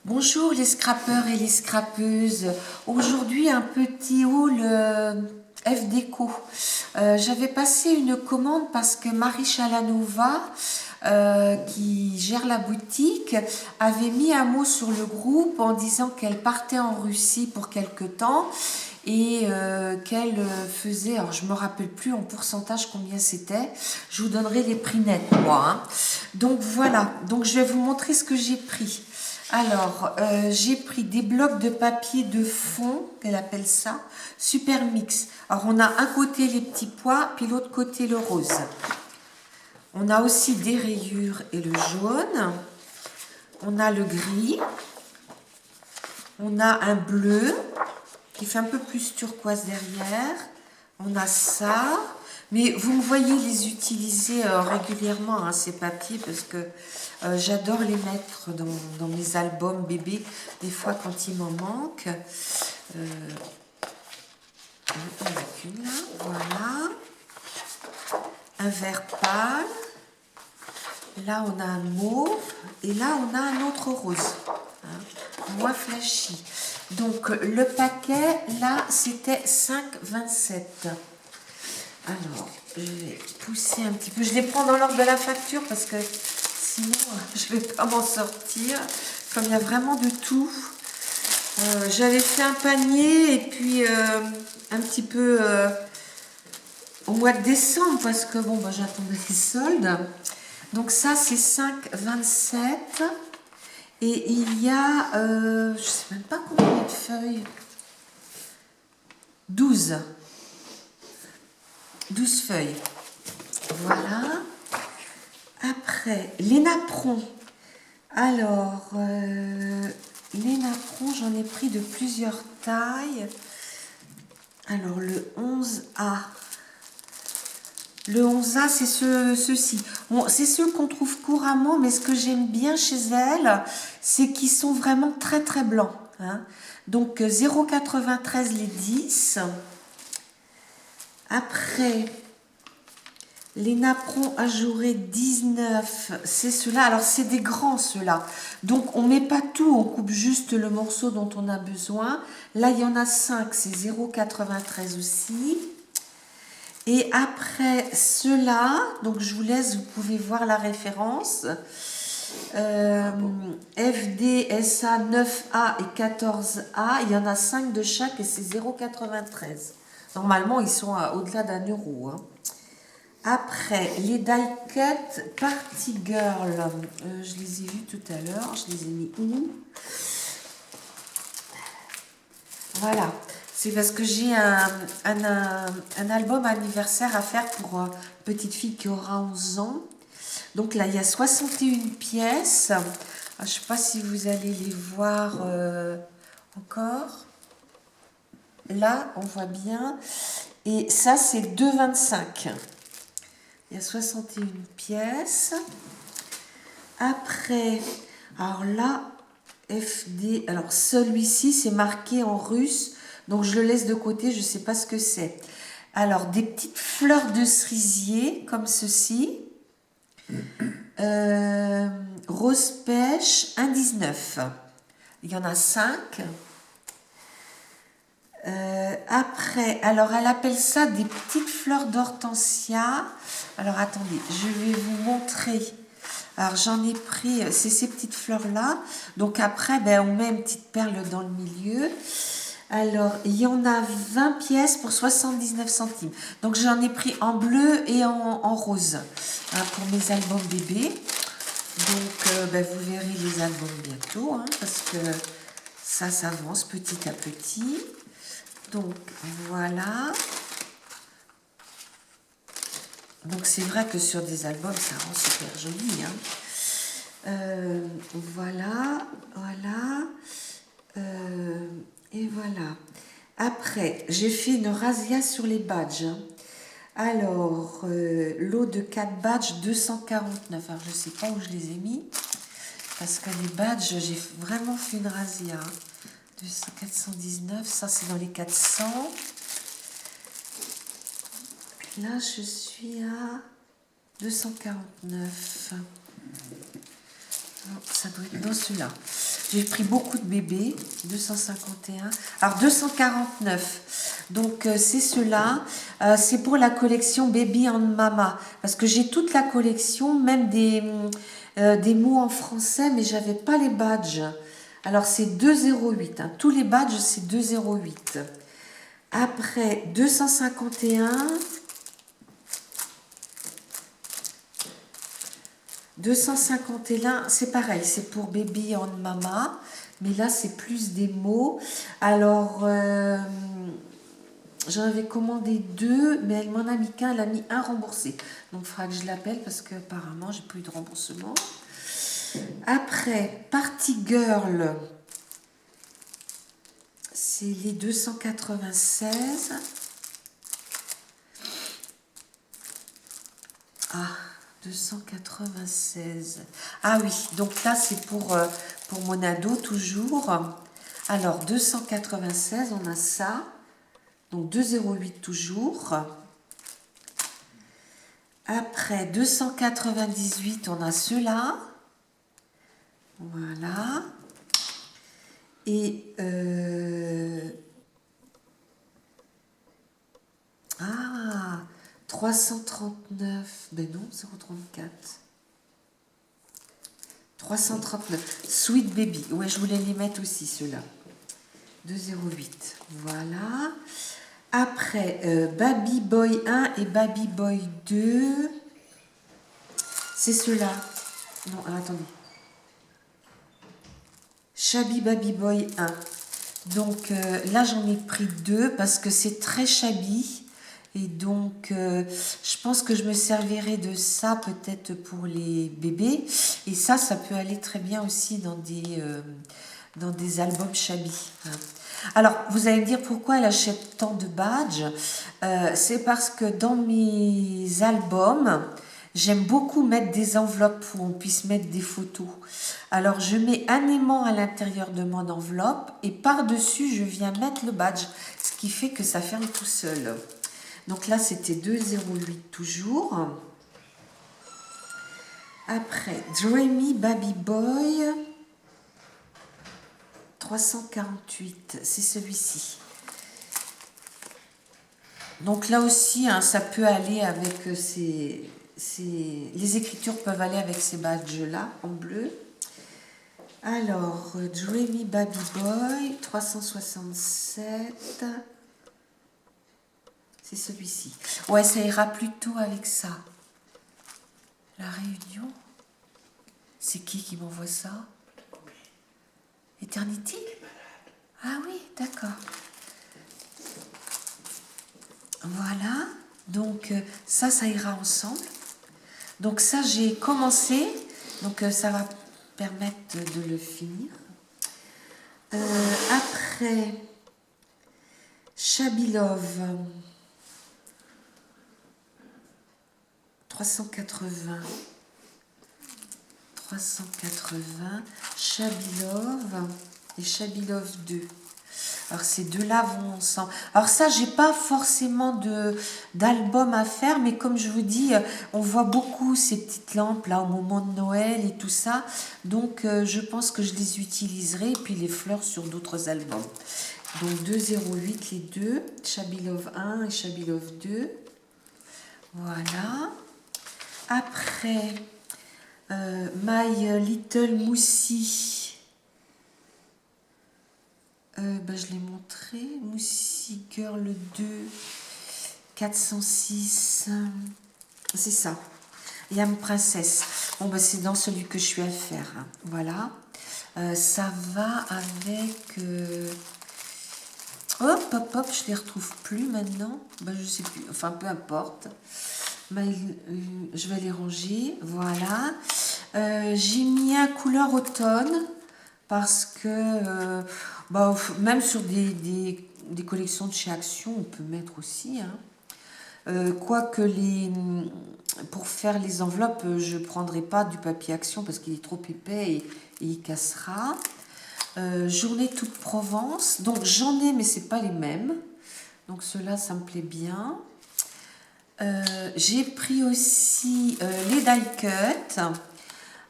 Bonjour les scrappeurs et les scrappeuses. Aujourd'hui un petit haul F déco. J'avais passé une commande parce que Marie Chalanova, qui gère la boutique, avait mis un mot sur le groupe en disant qu'elle partait en Russie pour quelque temps et qu'elle faisait, alors je me rappelle plus en pourcentage combien c'était, je vous donnerai les prix nets moi, hein. Donc voilà, donc je vais vous montrer ce que j'ai pris. Alors, j'ai pris des blocs de papier de fond, qu'elle appelle ça, super mix. Alors, on a un côté les petits pois, puis l'autre côté le rose. On a aussi des rayures et le jaune. On a le gris. On a un bleu qui fait un peu plus turquoise derrière. On a ça. Mais vous me voyez les utiliser régulièrement, hein, ces papiers, parce que j'adore les mettre dans mes albums bébés, des fois quand il m'en manque. On a qu'une là, voilà. Un vert pâle. Là, on a un mauve. Et là, on a un autre rose. Hein, moins flashy. Donc, le paquet, là, c'était 5,27. Alors, je vais pousser un petit peu. Je les prends dans l'ordre de la facture parce que sinon, je ne vais pas m'en sortir. Comme il y a vraiment de tout. J'avais fait un panier et puis un petit peu au mois de décembre parce que bon, bah, j'attendais les soldes. Donc ça, c'est 5,27. Et il y a, je ne sais même pas combien il y a de feuilles. 12 feuilles. Voilà. Après, les napperons. Alors, les napperons, j'en ai pris de plusieurs tailles. Alors, le 11A. Le 11A, c'est ceux-ci. Bon, c'est ceux qu'on trouve couramment, mais ce que j'aime bien chez elles, c'est qu'ils sont vraiment très très blancs. Hein. Donc, 0,93 les 10. Après, les napperons ajourés 19, c'est ceux-là. Alors, c'est des grands, ceux-là. Donc, on ne met pas tout, on coupe juste le morceau dont on a besoin. Là, il y en a 5, c'est 0,93 aussi. Et après ceux-là, donc je vous laisse, vous pouvez voir la référence. FD, SA 9A et 14A, il y en a 5 de chaque et c'est 0,93. Normalement, ils sont au-delà d'1 euro. Hein. Après, les die-cut Party Girl, je les ai vus tout à l'heure, je les ai mis où? Voilà, c'est parce que j'ai un album anniversaire à faire pour petite fille qui aura 11 ans. Donc là, il y a 61 pièces. Je ne sais pas si vous allez les voir encore. Là, on voit bien. Et ça, c'est 2,25. Il y a 61 pièces. Après, alors là, FD, alors celui-ci, c'est marqué en russe. Donc, je le laisse de côté, je ne sais pas ce que c'est. Alors, des petites fleurs de cerisier, comme ceci. Rose pêche, 1,19. Il y en a 5. Après, alors elle appelle ça des petites fleurs d'hortensia. Alors attendez, je vais vous montrer. Alors j'en ai pris, c'est ces petites fleurs-là. Donc après, ben, on met une petite perle dans le milieu. Alors, il y en a 20 pièces pour 79 centimes. Donc j'en ai pris en bleu et en rose hein, pour mes albums bébés. Donc ben, vous verrez les albums bientôt hein, parce que ça s'avance petit à petit. Donc voilà. Donc c'est vrai que sur des albums, ça rend super joli. Hein. Voilà, voilà. Et voilà. Après, j'ai fait une razzia sur les badges. Hein. Alors, lot de 4 badges, 249. Alors, je ne sais pas où je les ai mis. Parce que les badges, j'ai vraiment fait une razzia. 419, ça c'est dans les 400. Là, je suis à 249. Non, ça doit être dans celui-là. J'ai pris beaucoup de bébés, 251. Alors 249. Donc c'est ceux-là. C'est pour la collection Baby and Mama. Parce que j'ai toute la collection, même des mots en français, mais j'avais pas les badges. Alors c'est 208. Hein. Tous les badges, c'est 208. Après 251. 251, c'est pareil, c'est pour Baby and Mama, mais là c'est plus des mots. Alors, j'en avais commandé 2, mais elle m'en a mis qu'un, elle a mis un remboursé. Donc il faudra que je l'appelle parce qu'apparemment j'ai pas eu de remboursement. Après, Party Girl, c'est les 296. Ah, 296. Ah oui, donc là c'est pour mon ado toujours. Alors 296, on a ça. Donc 208 toujours. Après 298, on a ceux-là. Voilà. Et ah, 339. Ben non, 034. 339. Sweet Baby. Ouais, je voulais les mettre aussi, ceux-là. 208. Voilà. Après, Baby Boy 1 et Baby Boy 2. C'est ceux-là. Non, attendez. Shabby Baby Boy 1. Donc là, j'en ai pris 2 parce que c'est très shabby. Et donc, je pense que je me servirai de ça peut-être pour les bébés. Et ça peut aller très bien aussi dans des albums shabby. Hein. Alors, vous allez me dire pourquoi elle achète tant de badges. C'est parce que dans mes albums, j'aime beaucoup mettre des enveloppes où on puisse mettre des photos. Alors, je mets un aimant à l'intérieur de mon enveloppe et par-dessus, je viens mettre le badge, ce qui fait que ça ferme tout seul. Donc là, c'était 208 toujours. Après, Dreamy Baby Boy, 348, c'est celui-ci. Donc là aussi, hein, ça peut aller avec les écritures peuvent aller avec ces badges-là, en bleu. Alors, Dreamy Baby Boy, 367. C'est celui-ci. Ouais, ça ira plutôt avec ça. La Réunion. C'est qui m'envoie ça? Eternity? Ah oui, d'accord. Voilà. Donc, ça ira ensemble. Donc, ça, j'ai commencé. Donc, ça va permettre de le finir. Après, Shabby Love. 380, Shabby Love et Shabby Love 2. Alors ces deux-là vont ensemble. Alors ça, j'ai pas forcément d'album à faire, mais comme je vous dis, on voit beaucoup ces petites lampes là au moment de Noël et tout ça. Donc je pense que je les utiliserai, et puis les fleurs sur d'autres albums. Donc 208 les deux, Shabby Love 1 et Shabby Love 2. Voilà. Après, My Little Moussy, je l'ai montré, Moussy Girl 2, 406, c'est ça, Yam Princess. Bon, c'est dans celui que je suis à faire, hein. Voilà, ça va avec... hop, je les retrouve plus maintenant, je sais plus, enfin peu importe. Je vais les ranger, voilà. J'ai mis un couleur automne parce que même sur des collections de chez Action, on peut mettre aussi. Hein. Quoique pour faire les enveloppes, je ne prendrai pas du papier Action parce qu'il est trop épais et il cassera. Journée toute Provence, donc j'en ai mais c'est pas les mêmes. Donc ceux-là, ça me plaît bien. J'ai pris aussi les die cut.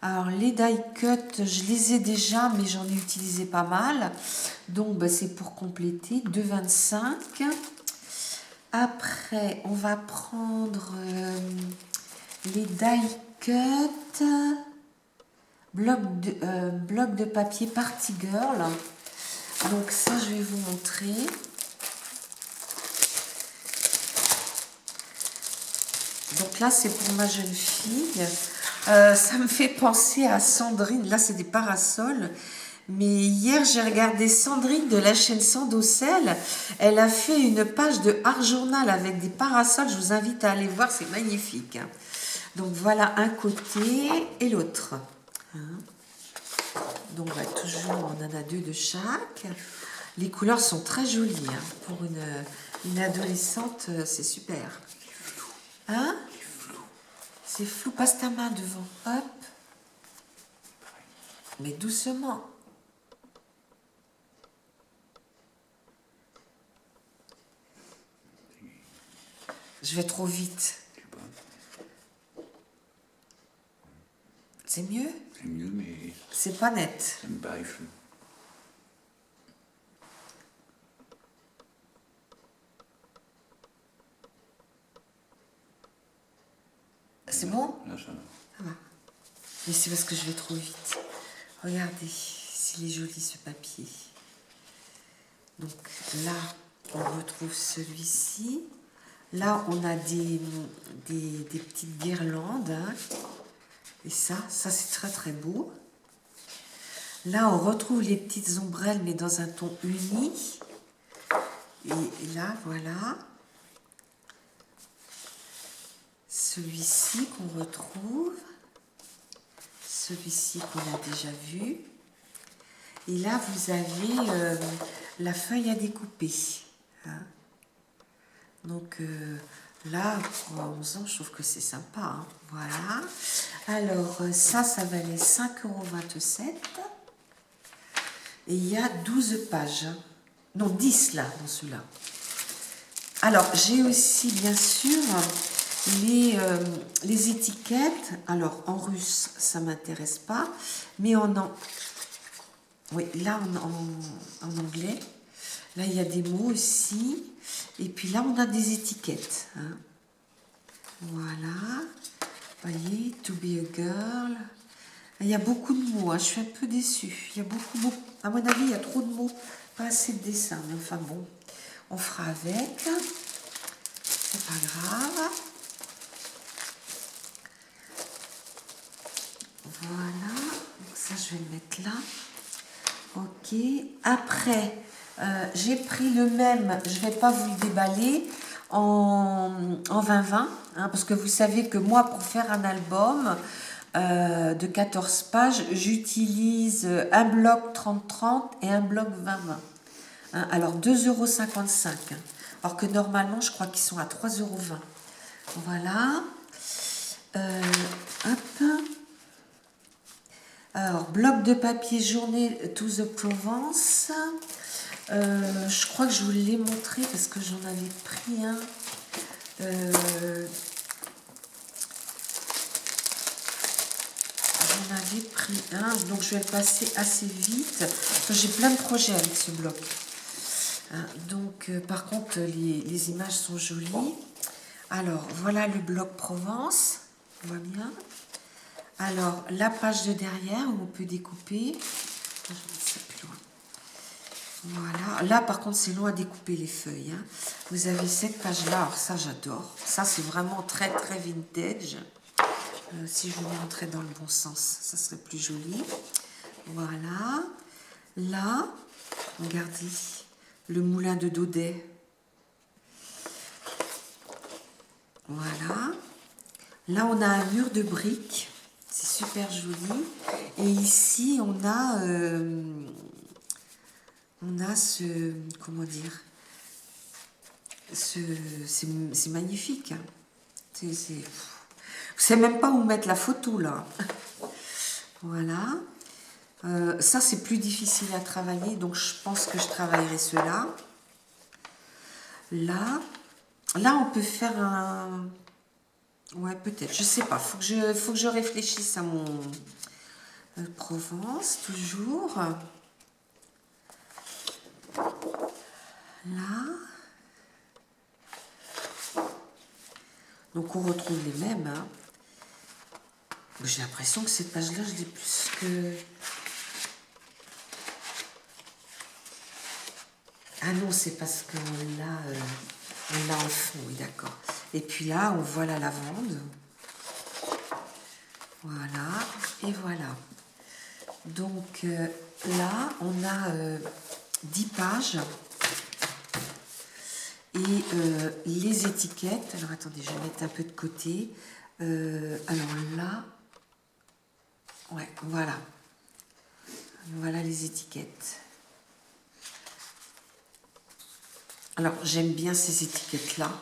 Alors, les die cut, je les ai déjà, mais j'en ai utilisé pas mal. Donc, bah, c'est pour compléter. 2,25. Après, on va prendre les die cut. Bloc de papier Party Girl. Donc, ça, je vais vous montrer. Donc là, c'est pour ma jeune fille. Ça me fait penser à Sandrine. Là, c'est des parasols. Mais hier, j'ai regardé Sandrine de la chaîne Sandocel. Elle a fait une page de Art Journal avec des parasols. Je vous invite à aller voir, c'est magnifique. Donc voilà un côté et l'autre. Donc bah, toujours, on en a 2 de chaque. Les couleurs sont très jolies. Pour une adolescente, c'est super. Hein? C'est flou, passe ta main devant. Hop. Mais doucement. Je vais trop vite. C'est mieux? C'est mieux, mais c'est pas net. ça me paraît flou. C'est bon? Là, ça va. Ça va. Mais c'est parce que je vais trop vite. Regardez, s'il est joli ce papier. Donc là, on retrouve celui-ci. Là, on a des petites guirlandes. Hein. Et ça c'est très très beau. Là, on retrouve les petites ombrelles, mais dans un ton uni. Et là, voilà. Celui-ci qu'on retrouve. Celui-ci qu'on a déjà vu. Et là, vous avez la feuille à découper. Hein. Donc là, pour 11 ans, je trouve que c'est sympa. Hein. Voilà. Alors, ça valait 5,27 €. Et il y a 12 pages. Hein. Non, 10 là, dans celui-là. Alors, j'ai aussi, bien sûr, les étiquettes. Alors, en russe, ça ne m'intéresse pas. Mais oui, là, en anglais. Là, il y a des mots aussi. Et puis là, on a des étiquettes. Hein. Voilà. Vous voyez, to be a girl. Il y a beaucoup de mots. Hein. Je suis un peu déçue. Il y a beaucoup. À mon avis, il y a trop de mots. Pas assez de dessins. Mais enfin bon, on fera avec. C'est pas grave. Voilà. Donc ça, je vais le mettre là. Ok. Après, j'ai pris le même. Je ne vais pas vous le déballer. En 20-20. Hein, parce que vous savez que moi, pour faire un album de 14 pages, j'utilise un bloc 30-30 et un bloc 20-20. Hein, alors 2,55 €. Hein, alors que normalement, je crois qu'ils sont à 3,20 €. Voilà. Hop. Alors, bloc de papier journée to the Provence. Je crois que je vous l'ai montré parce que j'en avais pris un. J'en avais pris un, donc je vais le passer assez vite. J'ai plein de projets avec ce bloc. Hein, donc, par contre, les images sont jolies. Alors, voilà le bloc Provence. On voit bien. Alors, la page de derrière où on peut découper. Je vais mettre ça plus loin. Voilà. Là, par contre, c'est long à découper les feuilles. Hein. Vous avez cette page-là. Alors, ça, j'adore. Ça, c'est vraiment très, très vintage. Si je voulais rentrer dans le bon sens, ça serait plus joli. Voilà. Là, regardez, le moulin de Daudet. Voilà. Là, on a un mur de briques. C'est super joli. Et ici, on a ce... Comment dire? C'est magnifique. Hein. Je ne sais même pas où mettre la photo, là. Voilà. Ça, c'est plus difficile à travailler. Donc, je pense que je travaillerai cela. Là, on peut faire un... Ouais, peut-être. Je sais pas. Faut que je réfléchisse Provence, toujours. Là. Donc on retrouve les mêmes. Hein. J'ai l'impression que cette page-là, je l'ai plus que... Ah non, c'est parce qu'on l'a en fond, oui, d'accord. Et puis là, on voit la lavande. Voilà, et voilà. Donc là, on a 10 pages. Et les étiquettes, alors attendez, je vais mettre un peu de côté. Alors là, ouais, voilà. Voilà les étiquettes. Alors, j'aime bien ces étiquettes-là,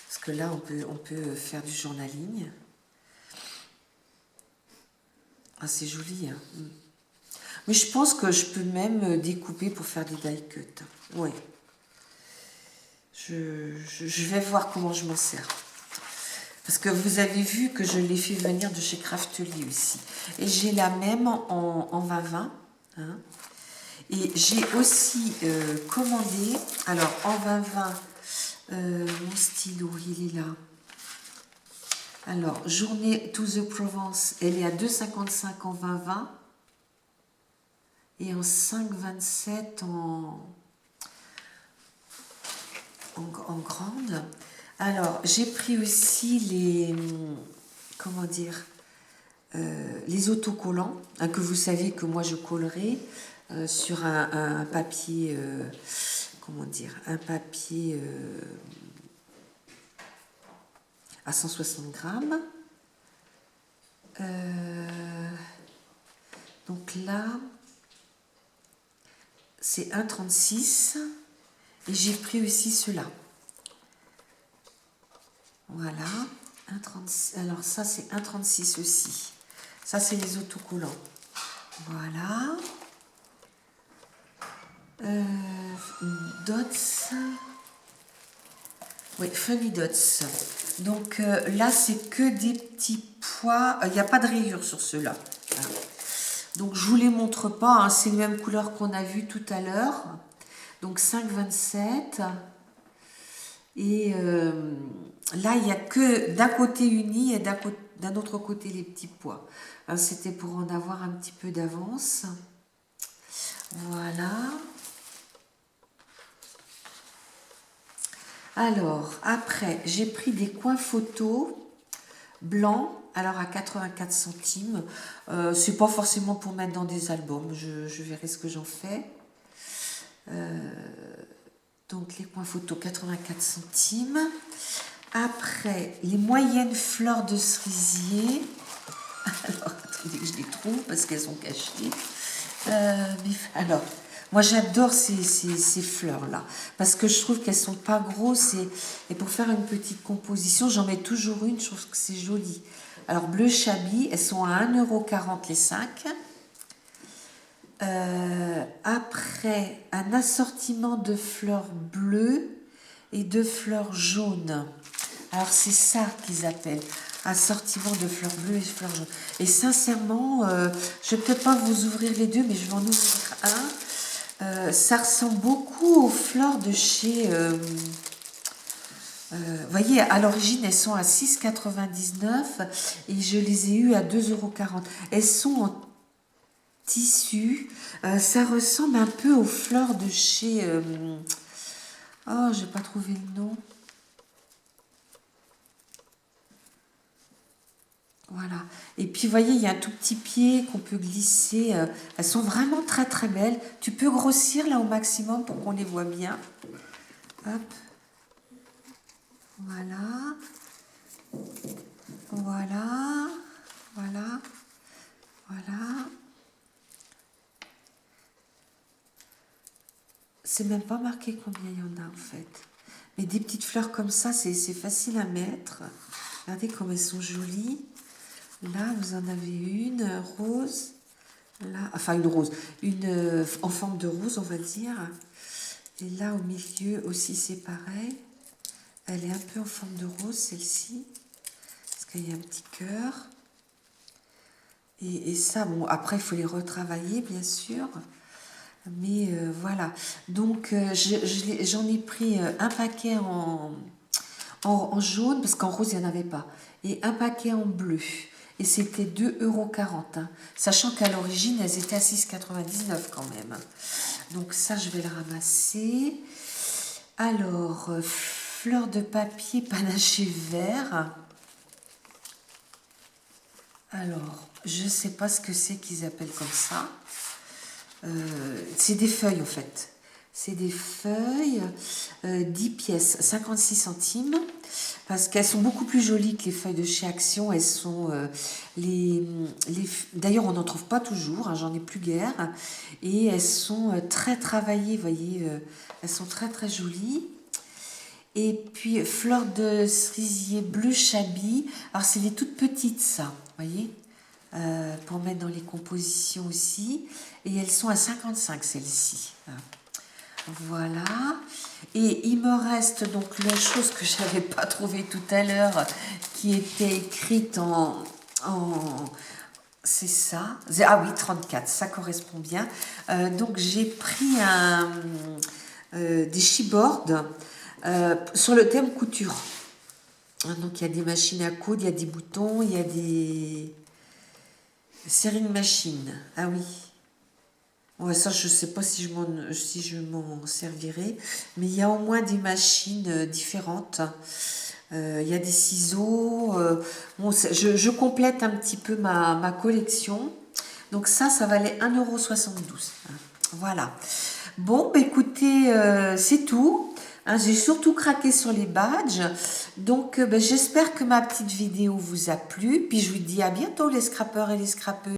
parce que là, on peut faire du journaling. Ah, c'est joli, hein. Mais je pense que je peux même découper pour faire des die cuts. Oui. Je vais voir comment je m'en sers. Parce que vous avez vu que je l'ai fait venir de chez Craftly aussi. Et j'ai la même en 2020. Hein. Et j'ai aussi commandé, alors en 2020, mon stylo, il est là. Alors, Journée to the Provence, elle est à 2,55 en 2020 et en 5,27 en grande. Alors, j'ai pris aussi les, comment dire, les autocollants, hein, que vous savez que moi je collerai sur un papier, comment dire, un papier à 160 grammes. Donc là, c'est 1,36 et j'ai pris aussi cela. Voilà, 1,36. Alors ça, c'est 1,36 aussi. Ça, c'est les autocollants. Voilà. Dots. Oui, Funny Dots. Donc là, c'est que des petits pois. Il n'y a pas de rayures sur ceux-là. Voilà. Donc je vous les montre pas. Hein, c'est les mêmes couleurs qu'on a vues tout à l'heure. Donc 5,27. Et là, il n'y a que d'un côté uni et d'un autre côté les petits pois. C'était pour en avoir un petit peu d'avance. Voilà. Alors, après, j'ai pris des coins photos blancs, alors à 84 centimes. C'est pas forcément pour mettre dans des albums, je verrai ce que j'en fais. Donc, les coins photos, 84 centimes. Après, les moyennes fleurs de cerisier. Alors, attendez que je les trouve parce qu'elles sont cachées. Alors, moi j'adore ces fleurs-là parce que je trouve qu'elles sont pas grosses et pour faire une petite composition, j'en mets toujours une, je trouve que c'est joli. Alors, bleu chabi, elles sont à 1,40 € les 5. Après, un assortiment de fleurs bleues et de fleurs jaunes. Alors, c'est ça qu'ils appellent assortiment de fleurs bleues et de fleurs jaunes. Et sincèrement, je ne vais peut-être pas vous ouvrir les deux, mais je vais en ouvrir un. Ça ressemble beaucoup aux fleurs de chez... vous voyez, à l'origine, elles sont à 6,99 et je les ai eues à 2,40 €. Elles sont en tissu. Ça ressemble un peu aux fleurs de chez... oh, j'ai pas trouvé le nom. Voilà. Et puis, vous voyez, il y a un tout petit pied qu'on peut glisser. Elles sont vraiment très, très belles. Tu peux grossir là au maximum pour qu'on les voit bien. Hop. Voilà. Voilà. Voilà. Voilà. C'est même pas marqué combien il y en a en fait. Mais des petites fleurs comme ça, c'est facile à mettre. Regardez comme elles sont jolies. Là, vous en avez une rose. Là, enfin une rose. Une en forme de rose, on va dire. Et là, au milieu aussi, c'est pareil. Elle est un peu en forme de rose, celle-ci. Parce qu'il y a un petit cœur. Et ça, bon, après, il faut les retravailler, bien sûr. Mais voilà. Donc, j'en ai pris un paquet en jaune, parce qu'en rose, il n'y en avait pas. Et un paquet en bleu. Et c'était 2,40 € hein. Sachant qu'à l'origine, elles étaient à 6,99 € quand même. Donc ça, je vais le ramasser. Alors, fleur de papier panaché vert. Alors, je ne sais pas ce que c'est qu'ils appellent comme ça. C'est des feuilles en fait. C'est des feuilles, 10 pièces, 56 centimes, parce qu'elles sont beaucoup plus jolies que les feuilles de chez Action. Elles sont d'ailleurs, on n'en trouve pas toujours, hein, j'en ai plus guère, et elles sont très travaillées, vous voyez, elles sont très très jolies. Et puis, fleur de cerisier bleu chabi. Alors, c'est les toutes petites, ça, vous voyez, pour mettre dans les compositions aussi. Et elles sont à 55, celles-ci. Voilà. Et il me reste donc la chose que je n'avais pas trouvée tout à l'heure, qui était écrite c'est ça. Ah oui, 34, ça correspond bien. Donc, j'ai pris des chipboards sur le thème couture. Donc, il y a des machines à coudre, il y a des boutons, il y a des sewing machines. Ah oui. Ouais, ça, je ne sais pas si je m'en servirai, mais il y a au moins des machines différentes. Il y a des ciseaux. Bon, je complète un petit peu ma collection. Donc ça valait 1,72 €. Voilà. Bon, bah, écoutez, c'est tout. Hein, j'ai surtout craqué sur les badges. Donc, j'espère que ma petite vidéo vous a plu. Puis je vous dis à bientôt les scrappeurs et les scrappeuses.